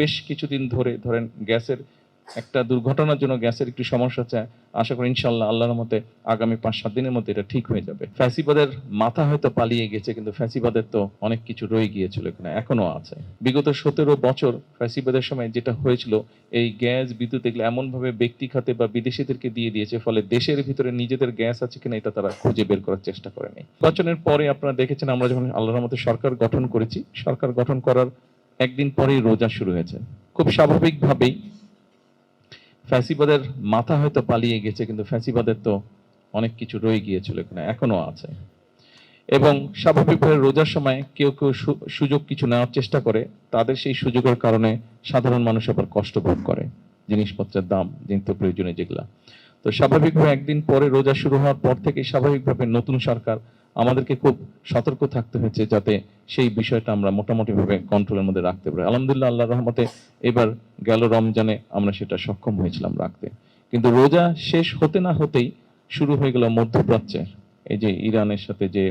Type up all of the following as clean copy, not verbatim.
বেশ কিছুদিন ধরে ধরেন গ্যাসের একটা দুর্ঘটনার জন্য গ্যাসের একটু সমস্যা আছে। আশা করি ইনশাল্লাহ আল্লাহর মতে আগামী 5-7 দিনের মধ্যে এটা ঠিক হয়ে যাবে। ফ্যাসিবাদের মাথা হয়তো পালিয়ে গেছে, কিন্তু ফ্যাসিবাদের তো অনেক কিছু রয়ে গিয়েছিল, এখানে এখনো আছে। বিগত 17 বছর ফ্যাসিবাদের সময় যেটা হয়েছিল, এই গ্যাস বিদ্যুৎ এগুলো এমন ভাবে ব্যক্তি খাতে বা বিদেশিদেরকে দিয়ে দিয়েছে, ফলে দেশের ভিতরে নিজেদের গ্যাস আছে কিনা এটা তারা খুঁজে বের করার চেষ্টা করেনি। নির্বাচনের পরে আপনারা দেখেছেন আমরা যখন আল্লাহর মতে সরকার গঠন করেছি, সরকার গঠন করার একদিন পরেই রোজা শুরু হয়েছে। খুব স্বাভাবিকভাবেই ফ্যাসিবাদের মাথা হয়তো পালিয়ে গেছে, কিন্তু ফ্যাসিবাদের তো অনেক কিছু রয়ে গিয়েছিল, এখানে এখনো আছে। এবং স্বাভাবিকভাবে রোজার সময় কেউ কেউ সুযোগ কিছু নেওয়ার চেষ্টা করে, তাদের সেই সুযোগের কারণে সাধারণ মানুষ আবার কষ্ট ভোগ করে, জিনিসপত্রের দাম নিত্য প্রয়োজনীয় যেগুলা। তো স্বাভাবিকভাবে একদিন পরে রোজা শুরু হওয়ার পর থেকে স্বাভাবিকভাবে নতুন সরকার আমাদেরকে খুব সতর্ক থাকতে হয়েছে, যাতে সেই বিষয়টা আমরা মোটামুটিভাবে কন্ট্রোলের মধ্যে রাখতে পারি। আলহামদুলিল্লাহ, আল্লাহর রহমতে এবার গেল রমজানে আমরা সেটা সক্ষম হয়েছিলাম রাখতে। কিন্তু রোজা শেষ হতে না হতেই শুরু হয়ে গেল মধ্যপ্রাচ্যের এই যে ইরানের সাথে যে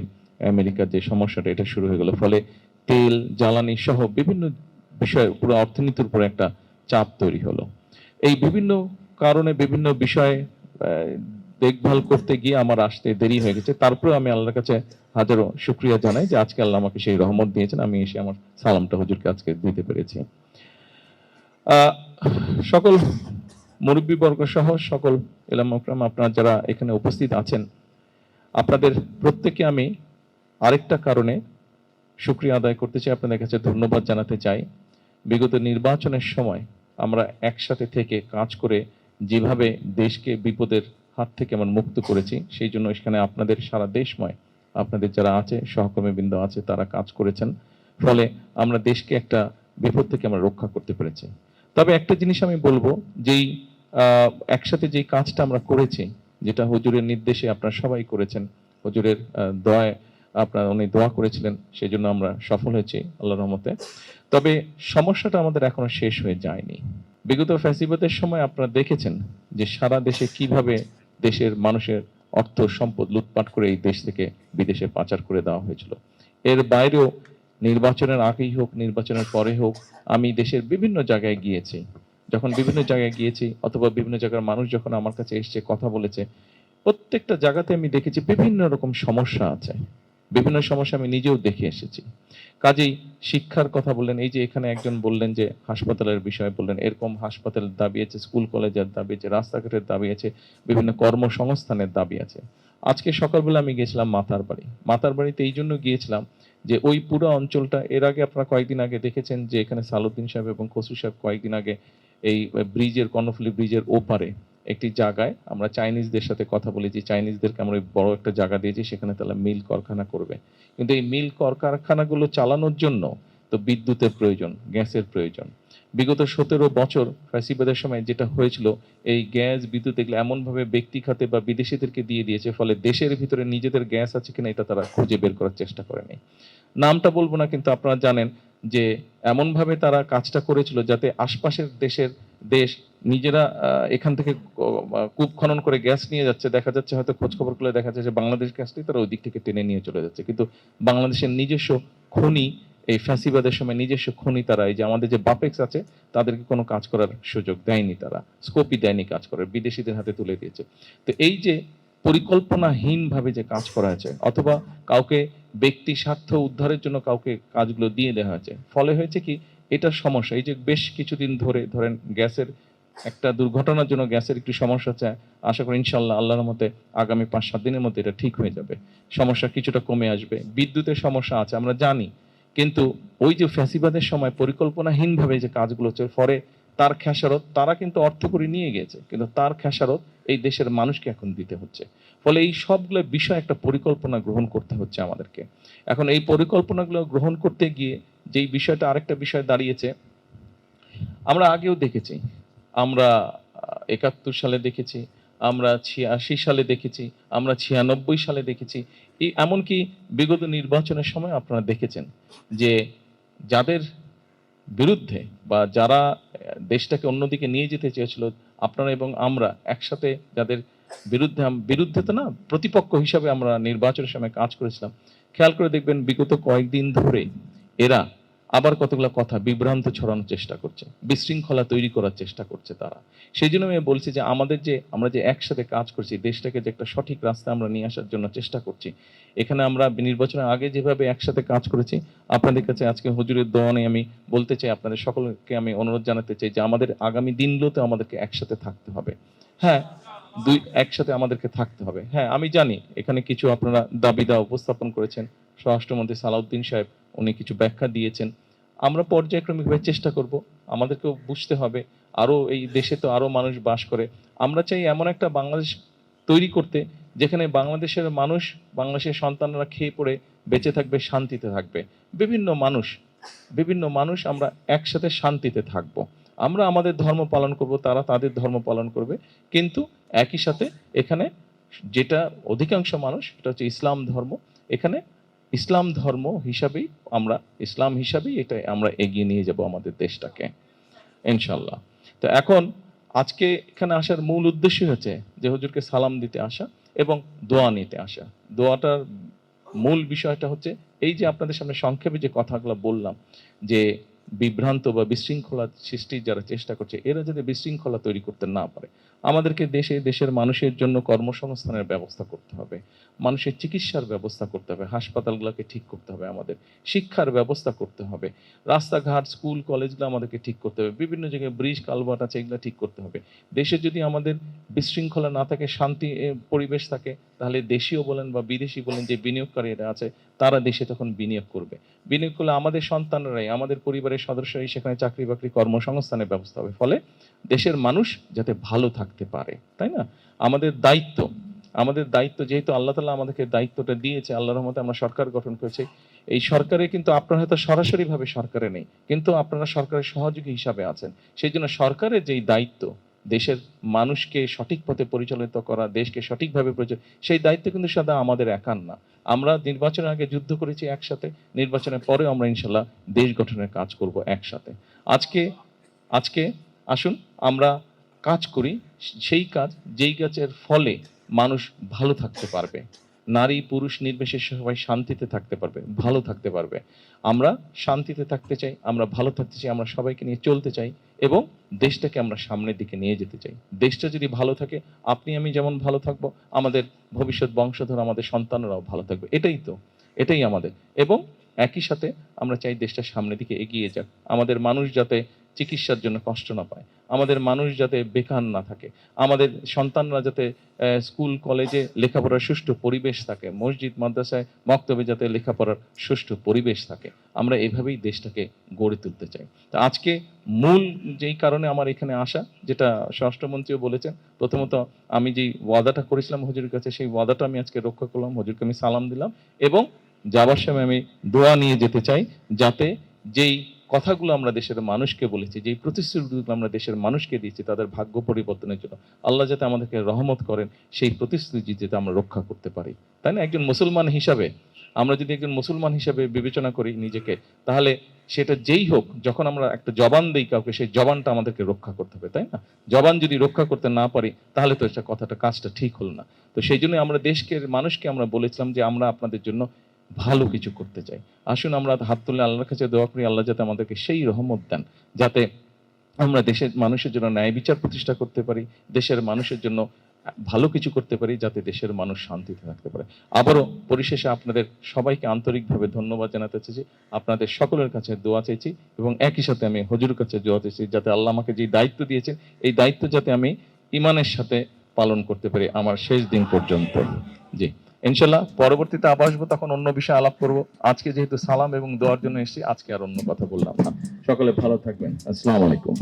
আমেরিকার যে সমস্যাটা, এটা শুরু হয়ে গেল। ফলে তেল, জ্বালানি সহ বিভিন্ন বিষয়ে পুরো অর্থনীতির উপর একটা চাপ তৈরি হলো। এই বিভিন্ন কারণে বিভিন্ন বিষয়ে দেখভাল করতে গিয়ে আমার আসতে দেরি হয়ে গেছে। তারপরে আমি আল্লাহর কাছে হাজারো শুকরিয়া জানাই যে আজকে আল্লাহ আমাকে সেই রহমত দিয়েছেন, আমি এসে আমার সালামটা হুজুরকে আজকে দিতে পেরেছি। সকল মুরব্বীবর্গ সহ সকল ইলামা ইকরাম, আপনারা যারা এখানে উপস্থিত আছেন, আপনাদের প্রত্যেককে আমি আরেকটা কারণে শুকরিয়া আদায় করতে চাই, আপনাদের কাছে ধন্যবাদ জানাতে চাই। বিগত নির্বাচনের সময় আমরা একসাথে থেকে কাজ করে যেভাবে দেশকে বিপদের হাত থেকে আমরা মুক্ত করেছি, সেই জন্য এখানে আপনাদের সারা দেশময় আপনাদের যারা আছে সহকর্মীবৃন্দ আছে তারা কাজ করেছেন, ফলে আমরা দেশকে একটা বিপদ থেকে আমরা রক্ষা করতে পেরেছি। তবে একটা জিনিস আমি বলবো, যেই একসাথে যেই কাজটা আমরা করেছি, যেটা হুজুরের নির্দেশে আপনারা সবাই করেছেন, হুজুরের দোয়ায় আপনারা উনি দোয়া করেছিলেন, সেই জন্য আমরা সফল হয়েছি আল্লাহর রহমতে। তবে সমস্যাটা আমাদের এখনো শেষ হয়ে যায়নি। বিগত ফ্যাসিবাদের সময় আপনারা দেখেছেন যে সারা দেশে কিভাবে দেশের মানুষের অর্থ সম্পদ লুটপাট করে এই দেশ থেকে বিদেশে পাচার করে দেওয়া হয়েছিল। এর বাইরেও নির্বাচনের আগেই হোক, নির্বাচনের পরে হোক, আমি দেশের বিভিন্ন জায়গায় গিয়েছি। যখন বিভিন্ন জায়গায় গিয়েছি অথবা বিভিন্ন জায়গার মানুষ যখন আমার কাছে এসছে কথা বলেছে, প্রত্যেকটা জায়গাতে আমি দেখেছি বিভিন্ন রকম সমস্যা আছে, বিভিন্ন সমস্যা আমি নিজেও দেখে এসেছি। কাজেই শিক্ষার কথা বললেন, এই যে এখানে একজন বললেন যে হাসপাতালের বিষয়ে বললেন, এরকম হাসপাতালের দাবি আছে, স্কুল কলেজের দাবি আছে, রাস্তাঘাটের দাবি আছে, বিভিন্ন কর্মসংস্থানের দাবি আছে। আজকে সকালবেলা আমি গিয়েছিলাম মাতার বাড়িতে এই জন্য গিয়েছিলাম যে ওই পুরো অঞ্চলটা, এর আগে আপনারা কয়েকদিন আগে দেখেছেন যে এখানে সালুদ্দিন সাহেব এবং খসরু সাহেব কয়েকদিন আগে এই ব্রিজের, কর্ণফুলী ব্রিজের ওপারে একটি জায়গায় আমরা চাইনিজদের সাথে কথা বলেছি, চাইনিজদেরকে আমরা বড় একটা জায়গা দিয়েছি, সেখানে তারা মিল কারখানা করবে। কিন্তু এই মিল কারখানাগুলো চালানোর জন্য তো বিদ্যুতের প্রয়োজন, গ্যাসের প্রয়োজন। বিগত 17 বছর ফ্যাসিবাদের সময় যেটা হয়েছিল, এই গ্যাস বিদ্যুৎ এগুলো এমনভাবে ব্যক্তি খাতে বা বিদেশিদেরকে দিয়ে দিয়েছে, ফলে দেশের ভিতরে নিজেদের গ্যাস আছে কিনা এটা তারা খুঁজে বের করার চেষ্টা করেনি। নামটা বলবো না, কিন্তু আপনারা জানেন যে এমনভাবে তারা কাজটা করেছিল যাতে আশপাশের দেশ নিজেরা এখান থেকে কূপ খনন করে গ্যাস নিয়ে যাচ্ছে, দেখা যাচ্ছে হয়তো খোঁজ খবর করলে দেখা যাচ্ছে যে বাংলাদেশ গ্যাসটাই তারা ওই দিক থেকে টেনে নিয়ে চলে যাচ্ছে। কিন্তু বাংলাদেশের নিজস্ব খনি, এই ফ্যাসিবাদের সময় নিজস্ব খনি তারা, এই যে আমাদের যে বাপেক্স আছে, তাদেরকে কোনো কাজ করার সুযোগ দেয়নি, তারা স্কোপই দেয়নি কাজ করার, বিদেশিদের হাতে তুলে দিয়েছে। তো এই যে পরিকল্পনাহীনভাবে যে কাজ করা হয়েছে, অথবা কাউকে ব্যক্তি স্বার্থ উদ্ধারের জন্য কাউকে কাজগুলো দিয়ে দেওয়া হয়েছে, ফলে হয়েছে কি, এটার সমস্যা। এই যে বেশ কিছুদিন ধরে ধরেন গ্যাসের একটা দুর্ঘটনার জন্য গ্যাসের একটু সমস্যা আছে, আশা করি ইনশাল্লাহ আল্লাহর মতে আগামী 5-7 দিনের মধ্যে এটা ঠিক হয়ে যাবে, সমস্যা কিছুটা কমে আসবে। বিদ্যুতের সমস্যা আছে আমরা জানি, কিন্তু ওই যে ফ্যাসিবাদের সময় পরিকল্পনাহীনভাবে যে কাজগুলো হচ্ছে, ফলে তার খেসারত তারা কিন্তু অর্থ করে নিয়ে গেছে, কিন্তু তার খেসারত এই দেশের মানুষকে এখন দিতে হচ্ছে। ফলে এই সবগুলো বিষয় একটা পরিকল্পনা গ্রহণ করতে হচ্ছে আমাদেরকে। এখন এই পরিকল্পনাগুলো গ্রহণ করতে গিয়ে যেই বিষয়টা, আরেকটা বিষয় দাঁড়িয়েছে, আমরা আগেও দেখেছি, আমরা 71 সালে দেখেছি, আমরা 86 সালে দেখেছি, আমরা 96 সালে দেখেছি, এমনকি বিগত নির্বাচনের সময় আপনারা দেখেছেন যে যাদের বিরুদ্ধে বা যারা দেশটাকে অন্যদিকে নিয়ে যেতে চেয়েছিল, আপনারা এবং আমরা একসাথে যাদের বিরুদ্ধে তো না, প্রতিপক্ষ হিসাবে আমরা নির্বাচনের সময় কাজ করেছিলাম, খেয়াল করে দেখবেন বিগত কয়েকদিন ধরে এরা আবার কতগুলো কথা বিভ্রান্ত ছড়ানোর চেষ্টা করছে, বিশৃঙ্খলা তৈরি করার চেষ্টা করছে তারা। সেই জন্য আমি বলছি যে আমরা যে একসাথে কাজ করছি, দেশটাকে যে একটা সঠিক রাস্তায় আমরা নিয়ে আসার জন্য চেষ্টা করছি। এখানে আমরা নির্বাচনের আগে যেভাবে একসাথে কাজ করেছি, আপনাদের কাছে আজকে হুজুরের দোয়া নিয়ে আমি বলতে চাই, আপনাদের সকলকে আমি অনুরোধ জানাতে চাই যে আমাদের আগামী দিনগুলোতে আমাদেরকে একসাথে থাকতে হবে। হ্যাঁ, একসাথে আমাদেরকে থাকতে হবে। হ্যাঁ, আমি জানি এখানে কিছু আপনারা দাবিদাওয়া উপস্থাপন করেছেন, স্বরাষ্ট্রমন্ত্রী সালাউদ্দিন সাহেব উনি কিছু ব্যাখ্যা দিয়েছেন। আমরা পর্যায়ক্রমিকভাবে চেষ্টা করব, আমাদেরকেও বুঝতে হবে আরো এই দেশে তো আরো মানুষ বাস করে। আমরা চাই এমন একটা বাংলাদেশ তৈরি করতে যেখানে বাংলাদেশের মানুষ, বাংলাদেশের সন্তানরা খেয়ে পড়ে বেঁচে থাকবে, শান্তিতে থাকবে। বিভিন্ন মানুষ আমরা একসাথে শান্তিতে থাকব। আমরা আমাদের ধর্ম পালন করব, তারা তাদের ধর্ম পালন করবে, কিন্তু একই সাথে এখানে যেটা অধিকাংশ মানুষ, এটা হচ্ছে ইসলাম ধর্ম। এখানে ইসলাম ধর্ম হিসাবেই ইসলাম হিসাবেই এটা আমরা এগিয়ে নিয়ে যাব আমাদের দেশটাকে, ইনশাল্লাহ। তো এখন আজকে এখানে আসার মূল উদ্দেশ্য হচ্ছে যে হুজুরকে সালাম দিতে আসা এবং দোয়া নিতে আসা। দোয়াটার মূল বিষয়টা হচ্ছে এই যে আপনাদের সামনে সংক্ষেপে যে কথাগুলো বললাম, যে বিভ্রান্ত বা বিশৃঙ্খলা সৃষ্টির যারা চেষ্টা করছে, এরা যদি বিশৃঙ্খলা তৈরি করতে না পারে, আমাদেরকে দেশের মানুষের জন্য কর্মসংস্থানের ব্যবস্থা করতে হবে, মানুষের চিকিৎসার ব্যবস্থা করতে হবে, হাসপাতালগুলোকে ঠিক করতে হবে, আমাদের শিক্ষার ব্যবস্থা করতে হবে, রাস্তাঘাট স্কুল কলেজগুলো আমাদেরকে ঠিক করতে হবে, বিভিন্ন জায়গায় ব্রিজ কালভার্ট আছে এগুলো ঠিক করতে হবে। দেশে যদি আমাদের বিশৃঙ্খলা না থাকে, শান্তি পরিবেশ থাকে, তাহলে দেশীয় বলেন বা বিদেশি বলেন যে বিনিয়োগকারীরা আছে, তারা দেশে তখন বিনিয়োগ করবে। বিনিয়োগ করলে আমাদের সন্তানরাই, আমাদের পরিবারের সদস্যরাই সেখানে চাকরি বাকরি কর্মসংস্থানের ব্যবস্থা হবে, ফলে দেশের মানুষ যাতে ভালো থাকতে পারে, তাই না? আমাদের দায়িত্ব যেহেতু আল্লাহ তাআলা আমাদেরকে দায়িত্বটা দিয়েছে, আল্লাহর রহমতে আমরা সরকার গঠন করেছি। এই সরকারে কিন্তু আপনারা হয়তো সরাসরি ভাবে সরকারে নেই, কিন্তু আপনারা সরকারের সহযোগী হিসাবে আছেন। সেই জন্য সরকারের যেই দায়িত্ব, দেশের মানুষকে সঠিক পথে পরিচালিত করা, দেশকে সঠিকভাবে সেই দায়িত্ব কিন্তু সাদা আমাদের একার না। আমরা নির্বাচনের আগে যুদ্ধ করেছি একসাথে, নির্বাচনের পরেও আমরা ইনশাল্লাহ দেশ গঠনের কাজ করব একসাথে। আজকে আসুন আমরা কাজ করি সেই কাজ, যেই কাজের ফলে মানুষ ভালো থাকতে পারবে, নারী পুরুষ নির্বিশেষে সবাই শান্তিতে থাকতে পারবে, ভালো থাকতে পারবে। আমরা শান্তিতে থাকতে চাই, আমরা ভালো থাকতে চাই, আমরা সবাইকে নিয়ে চলতে চাই এবং দেশটাকে আমরা সামনের দিকে নিয়ে যেতে চাই। দেশটা যদি ভালো থাকে, আপনি আমি যেমন ভালো থাকবো, আমাদের ভবিষ্যৎ বংশধর, আমাদের সন্তানরাও ভালো থাকবে। এটাই আমাদের। এবং একই সাথে আমরা চাই দেশটা সামনের দিকে এগিয়ে যাক, আমাদের মানুষ যাতে চিকিৎসার জন্য কষ্ট না পায়, আমাদের মানুষ যাতে বেকার না থাকে, আমাদের সন্তানরা যাতে স্কুল কলেজে লেখাপড়ার সুষ্ঠু পরিবেশ থাকে, মসজিদ মাদ্রাসায় মক্তবে যাতে লেখাপড়ার সুষ্ঠু পরিবেশ থাকে। আমরা এভাবেই দেশটাকে গড়ে তুলতে চাই। তা আজকে মূল যেই কারণে আমার এখানে আসা, যেটা স্বরাষ্ট্রমন্ত্রীও বলেছেন, প্রথমত আমি যেই ওয়াদাটা করেছিলাম হুজুরের কাছে, সেই ওয়াদাটা আমি আজকে রক্ষা করলাম, হুজুরকে আমি সালাম দিলাম এবং যাবার সময় আমি দোয়া নিয়ে যেতে চাই, যাতে যেই কথাগুলো আমরা দেশের মানুষকে বলেছি, যেই প্রতিশ্রুতিগুলো আমরা দেশের মানুষকে দিয়েছি তাদের ভাগ্য পরিবর্তনের জন্য, আল্লাহ যাতে আমাদেরকে রহমত করেন, সেই প্রতিশ্রুতি যাতে আমরা রক্ষা করতে পারি, তাই না? একজন মুসলমান হিসাবে আমরা যদি একজন মুসলমান হিসাবে বিবেচনা করি নিজেকে, তাহলে সেটা যেই হোক, যখন আমরা একটা জবান দেই কাউকে, সেই জবানটা আমাদেরকে রক্ষা করতে হবে, তাই না? জবান যদি রক্ষা করতে না পারি, তাহলে তো এটা কাজটা ঠিক হলো না। তো সেই জন্য আমরা মানুষকে আমরা বলেছিলাম যে আমরা আপনাদের জন্য ভালো কিছু করতে চাই। আসুন আমরা হাত তুলে আল্লাহর কাছে দোয়া করি, আল্লাহ যাতে আমাদেরকে সেই রহমত দেন, যাতে আমরা দেশের মানুষের জন্য ন্যায় বিচার প্রতিষ্ঠা করতে পারি, দেশের মানুষের জন্য ভালো কিছু করতে পারি, যাতে দেশের মানুষ শান্তিতে থাকতে পারে। আবারও পরিশেষে আপনাদের সবাইকে আন্তরিকভাবে ধন্যবাদ জানাতে চাইছি, আপনাদের সকলের কাছে দোয়া চাইছি এবং একই সাথে আমি হুজুরের কাছে দোয়া চাইছি, যাতে আল্লাহ আমাকে যে দায়িত্ব দিয়েছেন, এই দায়িত্ব যাতে আমি ঈমানের সাথে পালন করতে পারি আমার শেষ দিন পর্যন্ত। জি, ইনশাল্লাহ পরবর্তীতে আবার আসবো, তখন অন্য বিষয়ে আলাপ করব। আজকে যেহেতু সালাম এবং দোয়ার জন্য এসেছি, আজকে আর অন্য কথা বললাম না। সকলে ভালো থাকবেন। আসসালামু আলাইকুম।